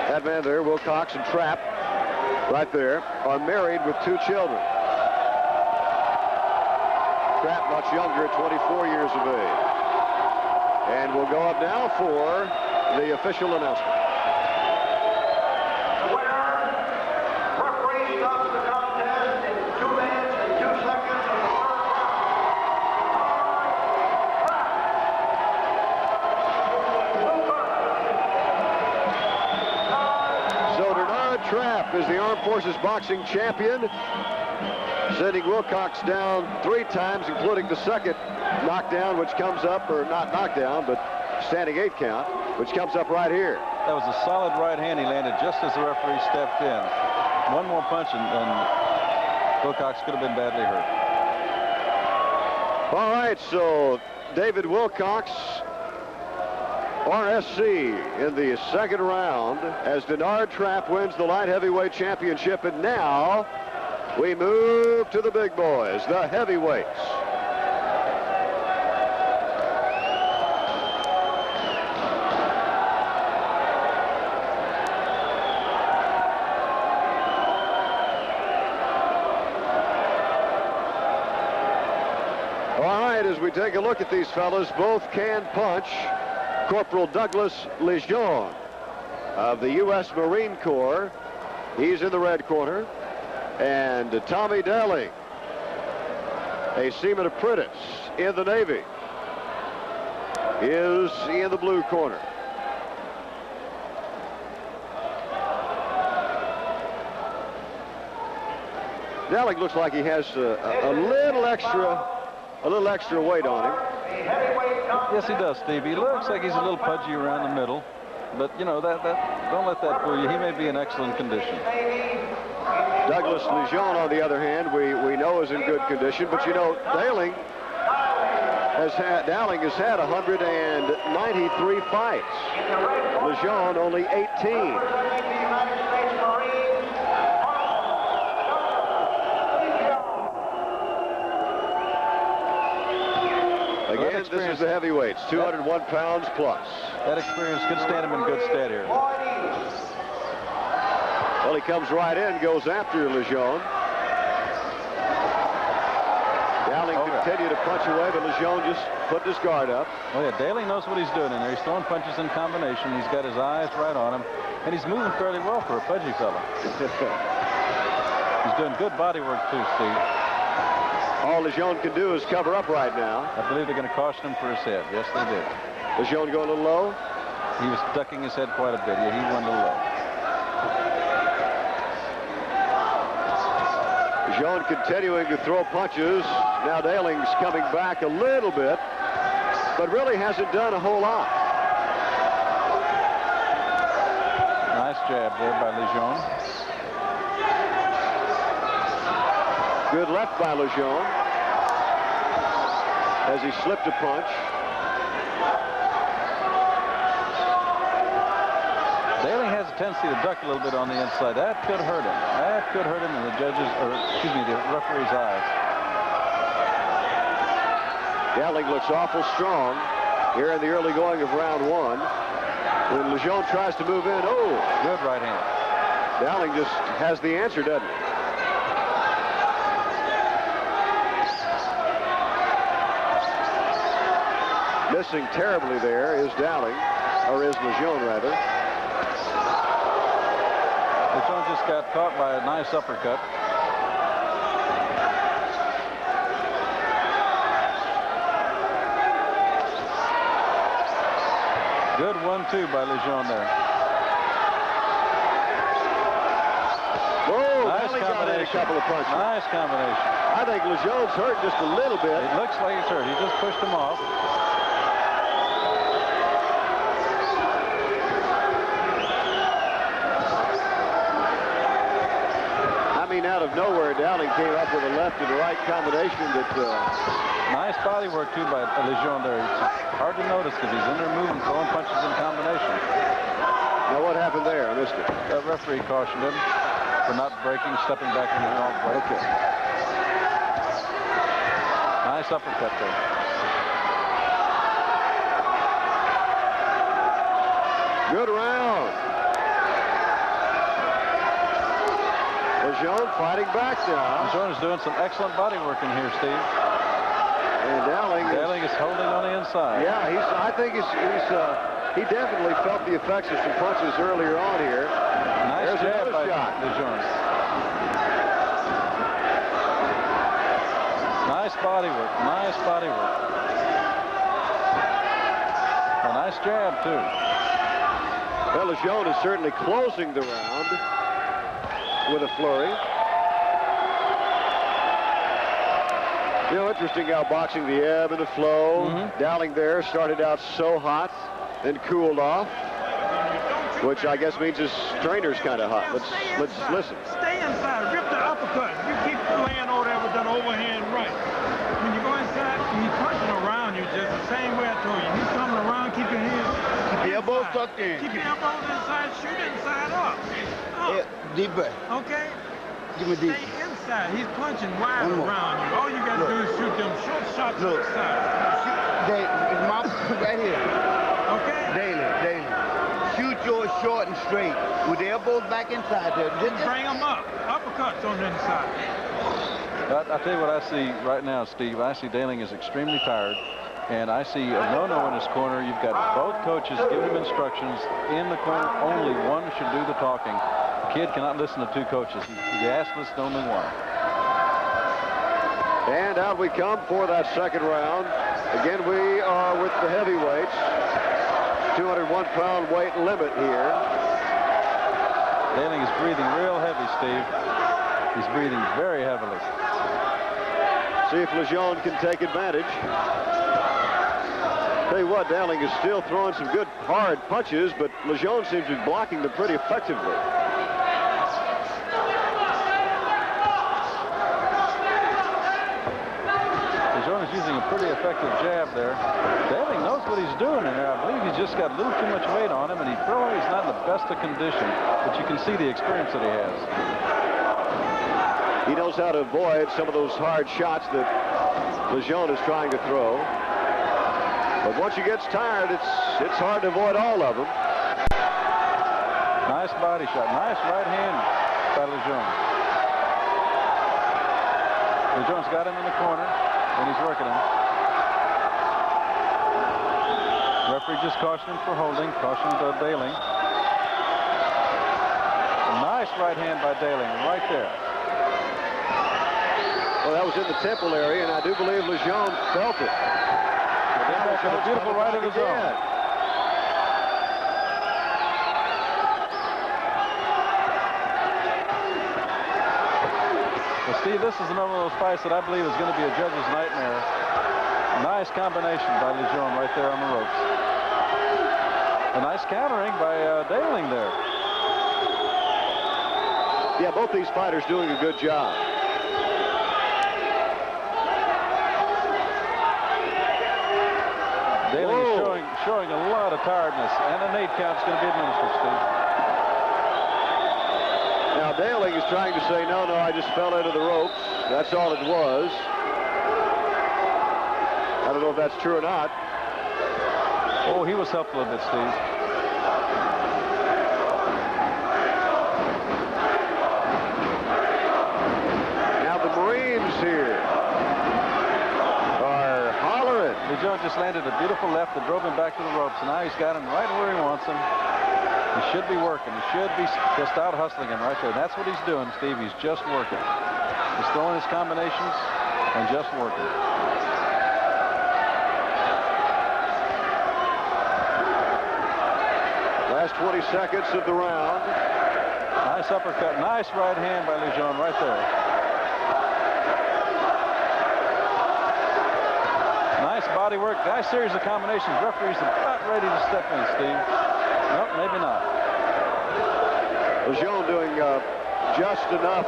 A: that man there, Wilcox and Trapp, right there, are married with 2 children. Trapp much younger at 24 years of age. And we'll go up now for the official announcement.
E: The winner, referee stops the contest in 2 minutes and 2 seconds of the first round.
A: So Denard Trapp is the Armed Forces boxing champion, sending Wilcox down 3 times, including the second knockdown, which comes up, or not knockdown, but standing 8 count, which comes up right here.
B: That was a solid right hand he landed just as the referee stepped in. One more punch and Wilcox could have been badly hurt.
A: All right, so David Wilcox, RSC, in the second round as Denard Trapp wins the light heavyweight championship. And now we move to the big boys, the heavyweights. As we take a look at these fellas, both can punch. Corporal Douglas Lejeune of the U.S. Marine Corps, he's in the red corner, and Tommy Daly, a seaman apprentice in the Navy, is in the blue corner. Daly looks like he has a little extra weight on him.
B: Yes, he does, Steve. He looks like he's a little pudgy around the middle, but you know that don't let that fool you. He may be in excellent condition.
A: Douglas Lejeune, on the other hand, we know is in good condition, but you know, Dowling has had 193 fights. Lejeune only 18. Again, this is the heavyweights, 201 pounds plus.
B: That experience could stand him in good stead here.
A: Well, he comes right in, goes after Lejeune. Dowling continued to punch away, but Lejeune just put his guard up.
B: Oh, yeah, Daly knows what he's doing in there. He's throwing punches in combination. He's got his eyes right on him, and he's moving fairly well for a pudgy fella. He's doing good body work, too, Steve.
A: All Lejeune can do is cover up right now.
B: I believe they're going to caution him for his head. Yes, they did.
A: Lejeune going a little low?
B: He was ducking his head quite a bit. Yeah, he went a little low.
A: Lejeune continuing to throw punches. Now Daling's coming back a little bit, but really hasn't done a whole lot.
B: Nice jab there by Lejeune.
A: Good left by Lejeune as he slipped a punch.
B: Daly has a tendency to duck a little bit on the inside. That could hurt him. That could hurt him in the judges, or excuse me, the referee's eyes.
A: Dowling looks awful strong here in the early going of round one. When Lejeune tries to move in, oh!
B: Good right hand.
A: Dowling just has the answer, doesn't he? Missing terribly there is Dowling, or is Lejeune rather.
B: Lejeune just got caught by a nice uppercut. Good 1-2 by Lejeune there.
A: Whoa,
B: nice
A: Dowling got in a couple of punches.
B: Nice combination.
A: I think Lejeune's hurt just a little bit.
B: It looks like he's hurt. He just pushed him off.
A: Out of nowhere, Dowling came up with a left and a right combination that...
B: Nice body work, too, by Lejeune there. It's hard to notice because he's in there moving, throwing punches in combination.
A: Now, what happened there? I missed it.
B: The referee cautioned him for not breaking, stepping back in the wrong way.
A: Okay.
B: Nice uppercut there.
A: Good round. Lejeune fighting back now.
B: Lejeune is doing some excellent body work in here, Steve.
A: And Dowling
B: is holding on the inside.
A: Yeah, I think he definitely felt the effects of some punches earlier on here.
B: Nice jab by Lejeune. Nice body work. Nice body work. A nice jab, too.
A: Well, Lejeune is certainly closing the round with a flurry. You know, interesting how boxing, the ebb and the flow. Dowling there started out so hot, then cooled off, which I guess means his trainer's kind of hot. Let's listen.
C: Stay inside. Rip the uppercut. You keep laying over there with that overhand right. When you go inside, he's punching around you just the same way I told you. He's coming around, keep your hands. Keep the elbows tucked in. Keep your elbows inside, shoot inside up.
D: Yeah, deep breath.
C: Okay?
D: Give me deep.
C: Stay inside. He's punching wide around you. All you got to do is shoot them short shots inside.
D: His mouth right here.
C: Okay?
D: Daily. Shoot yours short and straight with the elbows back inside there.
C: Just bring them up. Uppercuts on the inside.
B: I'll tell you what I see right now, Steve. I see Dayling is extremely tired, and I see a no-no in his corner. You've got both coaches giving him instructions in the corner. Only one should do the talking. The kid cannot listen to two coaches. He has to listen to only one.
A: And out we come for that second round. Again, we are with the heavyweights. 201-pound weight limit here.
B: Dayling is breathing real heavy, Steve. He's breathing very heavily.
A: See if Lejeune can take advantage. Tell you what, Dowling is still throwing some good hard punches, but Lejeune seems to be blocking them pretty effectively.
B: Lejeune is using a pretty effective jab there. Dayling knows what he's doing in there. I believe he's just got a little too much weight on him, and he's not in the best of condition, but you can see the experience that he has.
A: He knows how to avoid some of those hard shots that Lejeune is trying to throw. But once he gets tired, it's hard to avoid all of them.
B: Nice body shot. Nice right hand by Lejeune. Lejeune's got him in the corner, and he's working him. Referee just cautioned him for holding. Cautioned Dayling. A nice right hand by Dayling, right there.
A: Well, that was in the temple area, and I do believe Lejeune felt it.
B: A beautiful right of his own. Well, Steve, this is another of those fights that I believe is going to be a judge's nightmare. Nice combination by Lejeune right there on the ropes. A nice countering by Dayling there.
A: Yeah, both these fighters doing a good job.
B: Dayling is showing a lot of tiredness, and an 8 count is going to be administered, Steve.
A: Now Dayling is trying to say, no, I just fell into the ropes. That's all it was. I don't know if that's true or not.
B: Oh, he was helped a little bit, Steve.
A: Now the Marines here are hollering.
B: Lejeune just landed a beautiful left that drove him back to the ropes, and now he's got him right where he wants him. He should be working. He should be just out hustling him right there. That's what he's doing, Steve. He's just working. He's throwing his combinations and just working.
A: Last 20 seconds of the round.
B: Nice uppercut. Nice right hand by Lejeune right there. Nice body work. Nice series of combinations. Referee's about ready to step in, Steve. Nope, maybe not.
A: Lejeune doing just enough,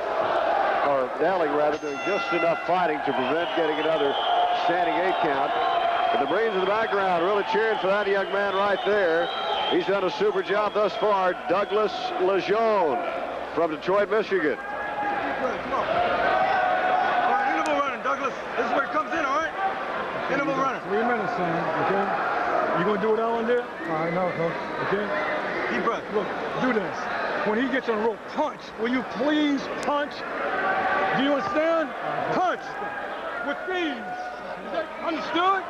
A: or Dowling rather, doing just enough fighting to prevent getting another standing 8 count. And the Marines in the background really cheering for that young man right there. He's done a super job thus far. Douglas Lejeune from Detroit, Michigan.
C: Come on. All right, interval running, Douglas. This is where it comes in, all right? Interval running. 3 minutes, son, okay? You gonna do what I want to do? All right, no, coach. Okay? Deep breath. Look, do this. When he gets on the rope, punch. Will you please punch? Do you understand? Punch. With these. Is that understood?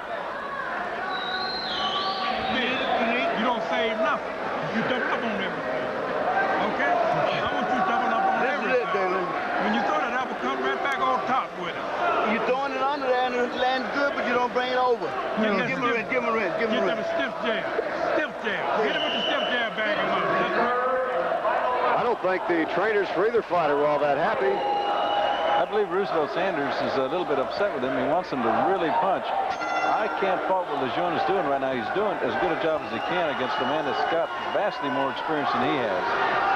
C: You don't save nothing. You double up on everything. Okay? I want you double up on everything. When you throw that uppercut, right back on top with it.
D: You're throwing it under there and it lands good, but you don't bring it over. Give him a wrench, give him a wrench, give him a wrench.
C: Get him a stiff jab. Stiff jab. Hit him with the stiff jab, bag him up.
A: I don't think the trainers for either fighter were all that happy.
B: I believe Roosevelt Sanders is a little bit upset with him. He wants him to really punch. I can't fault what Lejeune is doing right now. He's doing as good a job as he can against a man that's got vastly more experience than he has.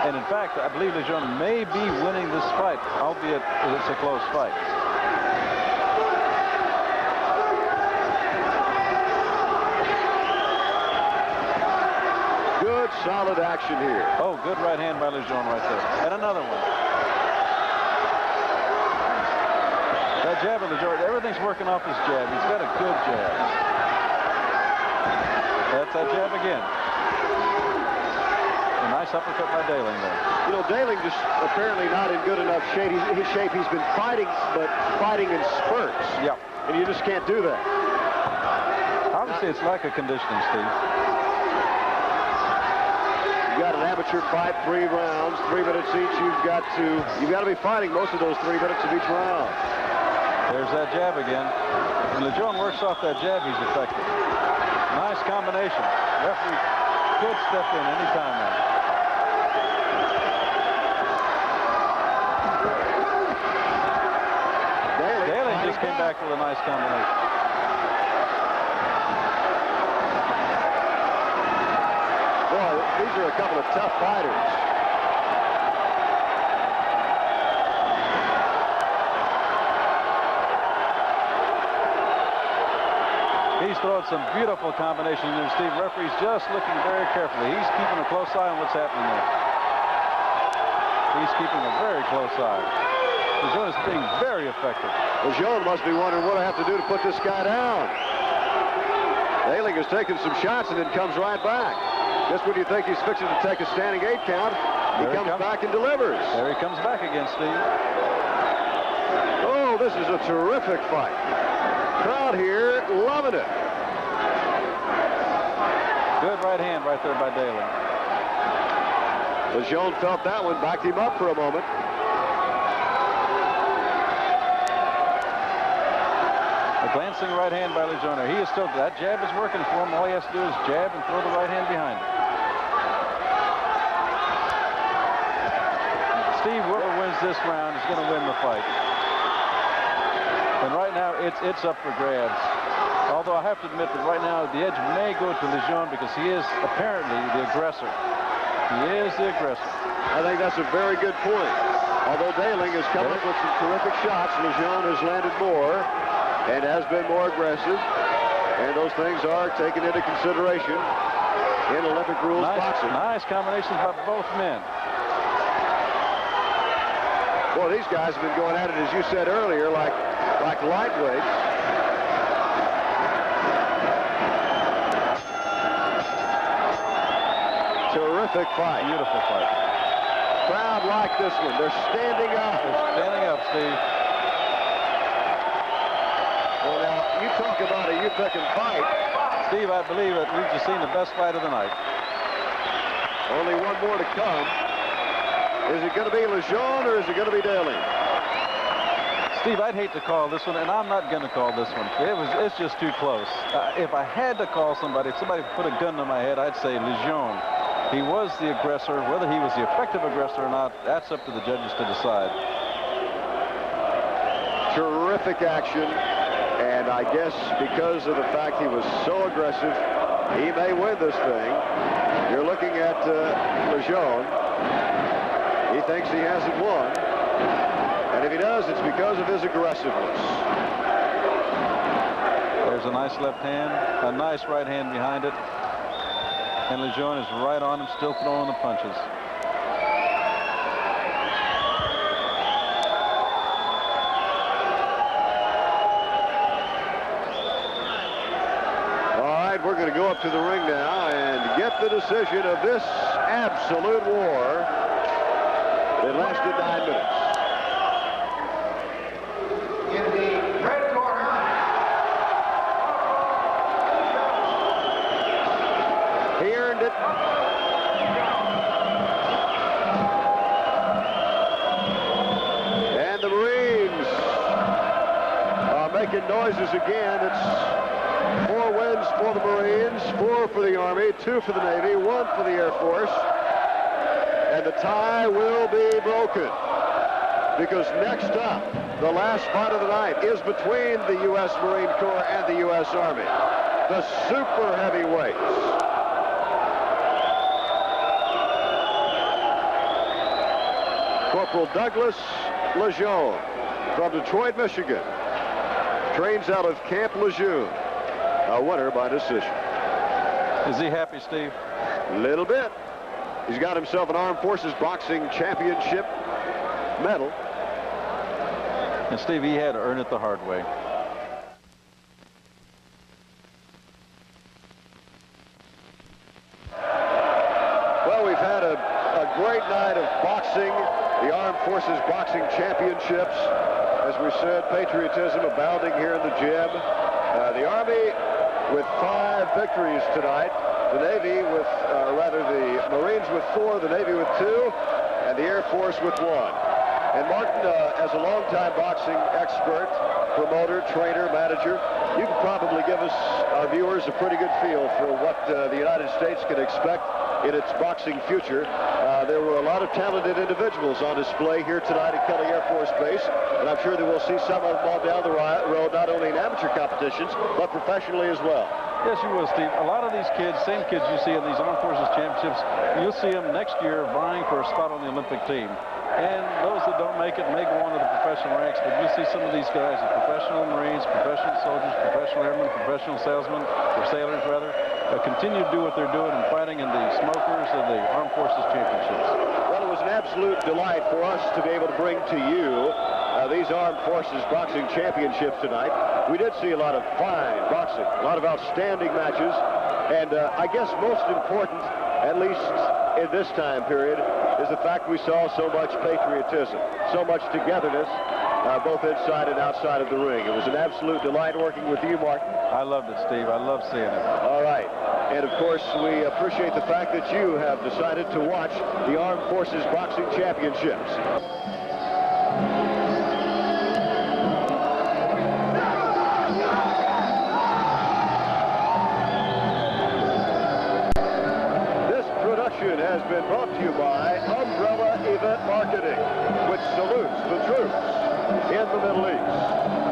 B: And in fact, I believe Lejeune may be winning this fight, albeit it's a close fight.
A: Good, solid action here.
B: Oh, good right hand by Lejeune right there. And another one. That jab of Lejeune, everything's working off his jab. He's got a good jab. That's that jab again. A nice uppercut by Daling there.
A: You know, Daling just apparently not in good enough shape. He's been fighting, but fighting in spurts.
B: Yep.
A: And you just can't do that.
B: Obviously, it's lack of conditioning, Steve.
A: You've got an amateur fight, 3 rounds, 3 minutes each. You've got to be fighting most of those 3 minutes of each round.
B: There's that jab again. When Lejeune works off that jab, he's effective. Nice combination. Referee could step in anytime now. Daling just came back with a nice combination.
A: Boy, these are a couple of tough fighters.
B: He's throwing some beautiful combinations there, Steve. Referee's just looking very carefully. He's keeping a close eye on what's happening there. He's keeping a very close eye. Lejeune is being very effective.
A: Lejeune must be wondering what I have to do to put this guy down. Daling has taken some shots and then comes right back. Just when you think he's fixing to take a standing 8 count, he comes back and delivers.
B: There he comes back again, Steve.
A: Oh, this is a terrific fight. Crowd here loving it.
B: Good right hand right there by Daling.
A: Lejeune felt that one, backed him up for a moment.
B: A glancing right hand by Lejeune. He is still, that jab is working for him. All he has to do is jab and throw the right hand behind it. Steve, whoever wins this round is going to win the fight. And right now, it's up for grabs. Although I have to admit that right now, the edge may go to Lejeune because he is apparently the aggressor. He is the aggressor.
A: I think that's a very good point. Although Daling has come up with some terrific shots, Lejeune has landed more and has been more aggressive. And those things are taken into consideration in Olympic rules boxing.
B: Nice combinations by both men.
A: Boy, these guys have been going at it, as you said earlier, like lightweights. Terrific fight.
B: Beautiful fight.
A: Crowd like this one. They're standing up.
B: They're standing up, Steve.
A: Well, now, you talk about a you-picking fight.
B: Steve, I believe that we've just seen the best fight of the night.
A: Only one more to come. Is it going to be Lejeune or is it going to be Daling?
B: Steve, I'd hate to call this one, and I'm not going to call this one. It's just too close. If I had to call somebody, if somebody put a gun to my head, I'd say Lejeune. He was the aggressor. Whether he was the effective aggressor or not, that's up to the judges to decide.
A: Terrific action, and I guess because of the fact he was so aggressive, he may win this thing. You're looking at Lejeune. He thinks he hasn't won. And if he does, it's because of his aggressiveness.
B: There's a nice left hand, a nice right hand behind it. And Lejeune is right on him, still throwing the punches.
A: All right, we're going to go up to the ring now and get the decision of this absolute war that lasted 9 minutes.
E: In the red corner,
A: he earned it. And the Marines are making noises again. It's 4 wins for the Marines, 4 for the Army, 2 for the Navy, 1 for the Air Force. And the tie will be broken. because next up, the last fight of the night is between the U.S. Marine Corps and the U.S. Army. The super heavyweights. Corporal Douglas Lejeune from Detroit, Michigan. Trains out of Camp Lejeune. A winner by decision.
B: Is he happy, Steve?
A: Little bit. He's got himself an Armed Forces Boxing Championship medal.
B: And Steve, he had to earn it the hard way.
A: Well, we've had a great night of boxing, the Armed Forces Boxing Championships. As we said, patriotism abounding here in the gym. The Army with 5 victories tonight. The Navy with, the Marines with 4, the Navy with 2, and the Air Force with 1. And Martin, as a longtime boxing expert, promoter, trainer, manager, you can probably give us, our viewers, a pretty good feel for what the United States can expect in its boxing future. There were a lot of talented individuals on display here tonight at Kelly Air Force Base, and I'm sure that we'll see some of them on down the road, not only in amateur competitions, but professionally as well.
B: Yes, you will, Steve. A lot of these kids, same kids you see in these Armed Forces Championships, you'll see them next year vying for a spot on the Olympic team. And those that don't make it may go on to the professional ranks, but you'll see some of these guys as professional Marines, professional soldiers, professional airmen, professional salesmen, or sailors rather, continue to do what they're doing and fighting in the smokers of the Armed Forces Championships.
A: Well, it was an absolute delight for us to be able to bring to you these Armed Forces Boxing Championships tonight. We did see a lot of fine boxing, a lot of outstanding matches, and I guess most important, at least in this time period, is the fact we saw so much patriotism, so much togetherness, both inside and outside of the ring. It was an absolute delight working with you, Martin.
B: I loved it, Steve. I love seeing it.
A: All right. And, of course, we appreciate the fact that you have decided to watch the Armed Forces Boxing Championships. Has been brought to you by Umbrella Event Marketing, which salutes the troops in the Middle East.